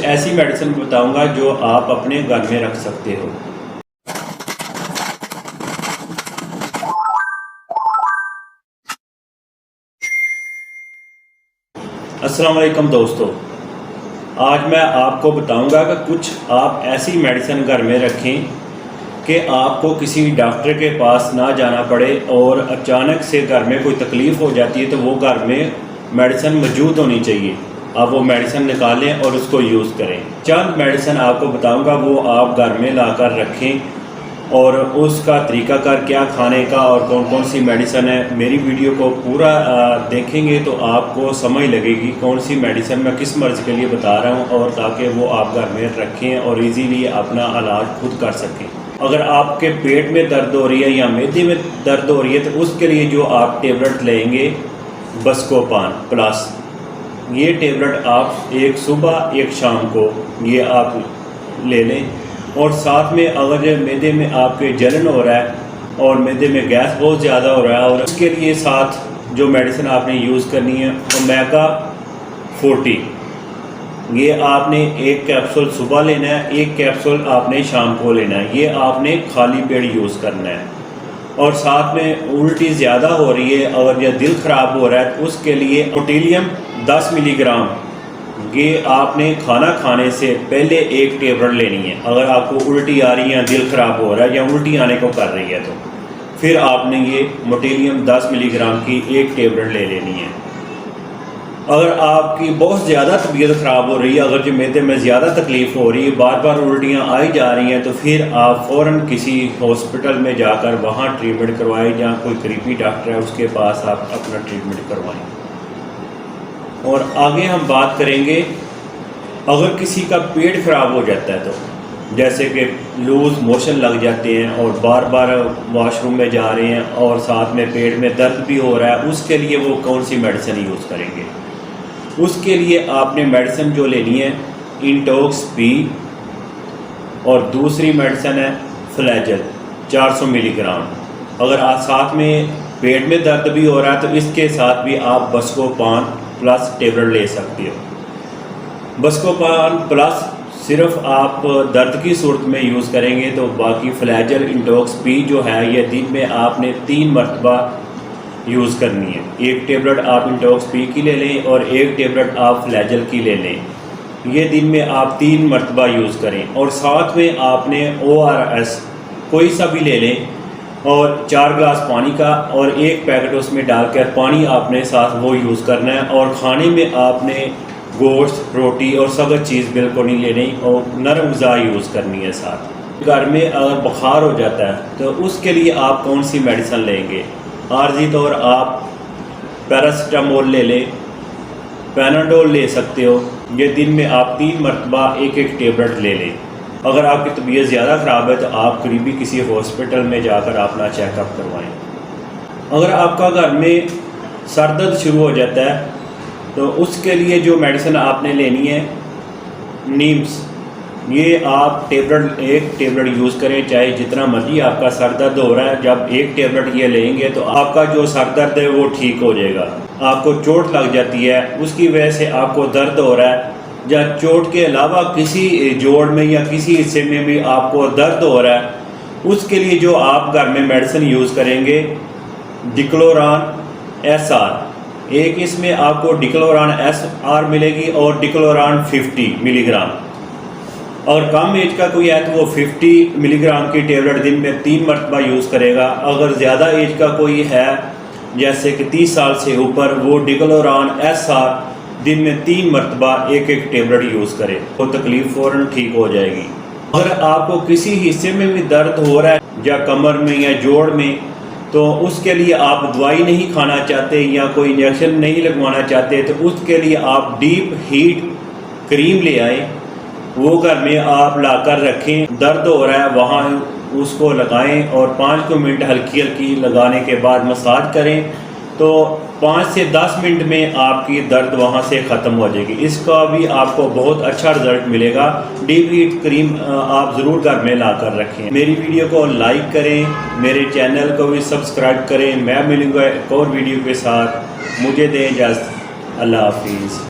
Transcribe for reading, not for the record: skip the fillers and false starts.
ऐसी मेडिसिन बताऊंगा जो आप अपने घर में रख सकते हो। अस्सलाम वालेकुम दोस्तों, आज मैं आपको बताऊंगा कि कुछ आप ऐसी मेडिसिन घर में रखें कि आपको किसी डॉक्टर के पास ना जाना पड़े और अचानक से घर में कोई तकलीफ़ हो जाती है तो वो घर में मेडिसिन मौजूद होनी चाहिए। आप वो मेडिसिन निकालें और उसको यूज़ करें। चंद मेडिसिन आपको बताऊंगा, वो आप घर में लाकर रखें और उसका तरीक़ाकार क्या खाने का और कौन कौन सी मेडिसिन है। मेरी वीडियो को पूरा देखेंगे तो आपको समझ लगेगी कौन सी मेडिसिन मैं किस मर्ज़ के लिए बता रहा हूँ, और ताकि वो आप घर में रखें और इजीली अपना इलाज खुद कर सकें। अगर आपके पेट में दर्द हो रही है या मैदे में दर्द हो रही है तो उसके लिए जो आप टेबलेट लेंगे बस्कोपान प्लस, ये टेबलेट आप एक सुबह एक शाम को ये आप ले लें। और साथ में अगर मैदे में आपके जलन हो रहा है और मैदे में गैस बहुत ज़्यादा हो रहा है, और उसके लिए साथ जो मेडिसिन आपने यूज़ करनी है ओमेगा 40, ये आपने एक कैप्सूल सुबह लेना है, एक कैप्सूल आपने शाम को लेना है। ये आपने खाली पेट यूज़ करना है। और साथ में उल्टी ज़्यादा हो रही है और या दिल ख़राब हो रहा है तो उसके लिए पोटेशियम 10 मिलीग्राम, ये आपने खाना खाने से पहले एक टेबलेट लेनी है। अगर आपको उल्टी आ रही है, दिल ख़राब हो रहा है या उल्टी आने को कर रही है तो फिर आपने ये पोटेशियम 10 मिलीग्राम की एक टेबलेट ले लेनी है। अगर आपकी बहुत ज़्यादा तबीयत ख़राब हो रही है, अगर जो मैदे में ज़्यादा तकलीफ़ हो रही है, बार बार उल्टियाँ आई जा रही हैं, तो फिर आप फ़ौरन किसी हॉस्पिटल में जाकर वहाँ ट्रीटमेंट करवाएं, जहाँ कोई करीबी डॉक्टर है उसके पास आप अपना ट्रीटमेंट करवाएं। और आगे हम बात करेंगे, अगर किसी का पेट ख़राब हो जाता है तो जैसे कि लूज़ मोशन लग जाते हैं और बार बार वॉशरूम में जा रहे हैं और साथ में पेट में दर्द भी हो रहा है, उसके लिए वो कौन सी मेडिसिन यूज़ करेंगे। उसके लिए आपने मेडिसिन जो लेनी है इंटॉक्स पी, और दूसरी मेडिसिन है फ्लैजल 400 मिलीग्राम। अगर आप साथ में पेट में दर्द भी हो रहा है तो इसके साथ भी आप बस्कोपान प्लस टेबलेट ले सकते हो। बस्कोपान प्लस सिर्फ आप दर्द की सूरत में यूज़ करेंगे, तो बाकी फ्लैजल इंटॉक्स पी जो है ये दिन में आपने 3 मरतबा यूज़ करनी है। एक टेबलेट आप इंटॉक्स पी की ले लें और एक टेबलेट आप फ्लैजल की ले लें। ये दिन में आप 3 मरतबा यूज़ करें। और साथ में आपने ORS कोई सा भी ले लें और 4 गिलास पानी का और एक पैकेट उसमें डालकर पानी आपने साथ वो यूज़ करना है। और खाने में आपने गोश्त, रोटी और सख्त चीज़ बिल्कुल नहीं लेनी और नरम ग़िज़ा यूज़ करनी है साथ। घर में अगर बुखार हो जाता है तो उसके लिए आप कौन सी मेडिसिन लेंगे। आर्जी तौर आप पैरासीटामोल ले लें, पैनाडोल ले सकते हो। ये दिन में आप 3 मरतबा एक एक टेबलेट ले लें। अगर आपकी तबीयत ज़्यादा ख़राब है तो आप करीबी किसी हॉस्पिटल में जाकर अपना चेकअप करवाएं। अगर आपका घर में सर दर्द शुरू हो जाता है तो उसके लिए जो मेडिसिन आपने लेनी है नीम्स, ये आप एक टेबलेट यूज़ करें, चाहे जितना मर्जी आपका सर दर्द हो रहा है। जब एक टेबलेट ये लेंगे तो आपका जो सर दर्द है वो ठीक हो जाएगा। आपको चोट लग जाती है, उसकी वजह से आपको दर्द हो रहा है, या चोट के अलावा किसी जोड़ में या किसी हिस्से में भी आपको दर्द हो रहा है, उसके लिए जो आप घर में मेडिसिन यूज़ करेंगे डिक्लोरान SR। एक इसमें आपको डिक्लोरान SR मिलेगी और डिक्लोरान 50 मिलीग्राम। और कम एज का कोई है तो वो 50 मिलीग्राम की टेबलेट दिन में 3 मरतबा यूज़ करेगा। अगर ज़्यादा एज का कोई है जैसे कि 30 साल से ऊपर, वो डिक्लोरान SR दिन में 3 मरतबा एक एक टेबलेट यूज़ करे तो तकलीफ़ फ़ौरन ठीक हो जाएगी। अगर आपको किसी हिस्से में भी दर्द हो रहा है या कमर में या जोड़ में, तो उसके लिए आप दवाई नहीं खाना चाहते या कोई इंजेक्शन नहीं लगवाना चाहते, तो उसके लिए आप डीप हीट क्रीम ले आए, वो घर में आप लाकर रखें। दर्द हो रहा है वहाँ उसको लगाएं और 5 मिनट हल्की हल्की लगाने के बाद मसाज करें, तो 5 से 10 मिनट में आपकी दर्द वहाँ से ख़त्म हो जाएगी। इसका भी आपको बहुत अच्छा रिज़ल्ट मिलेगा। डीप हीट क्रीम आप ज़रूर घर में ला कर रखें। मेरी वीडियो को लाइक करें, मेरे चैनल को भी सब्सक्राइब करें। मैं मिलूँगा एक और वीडियो के साथ। मुझे दें इजाज़त। अल्लाह हाफिज़।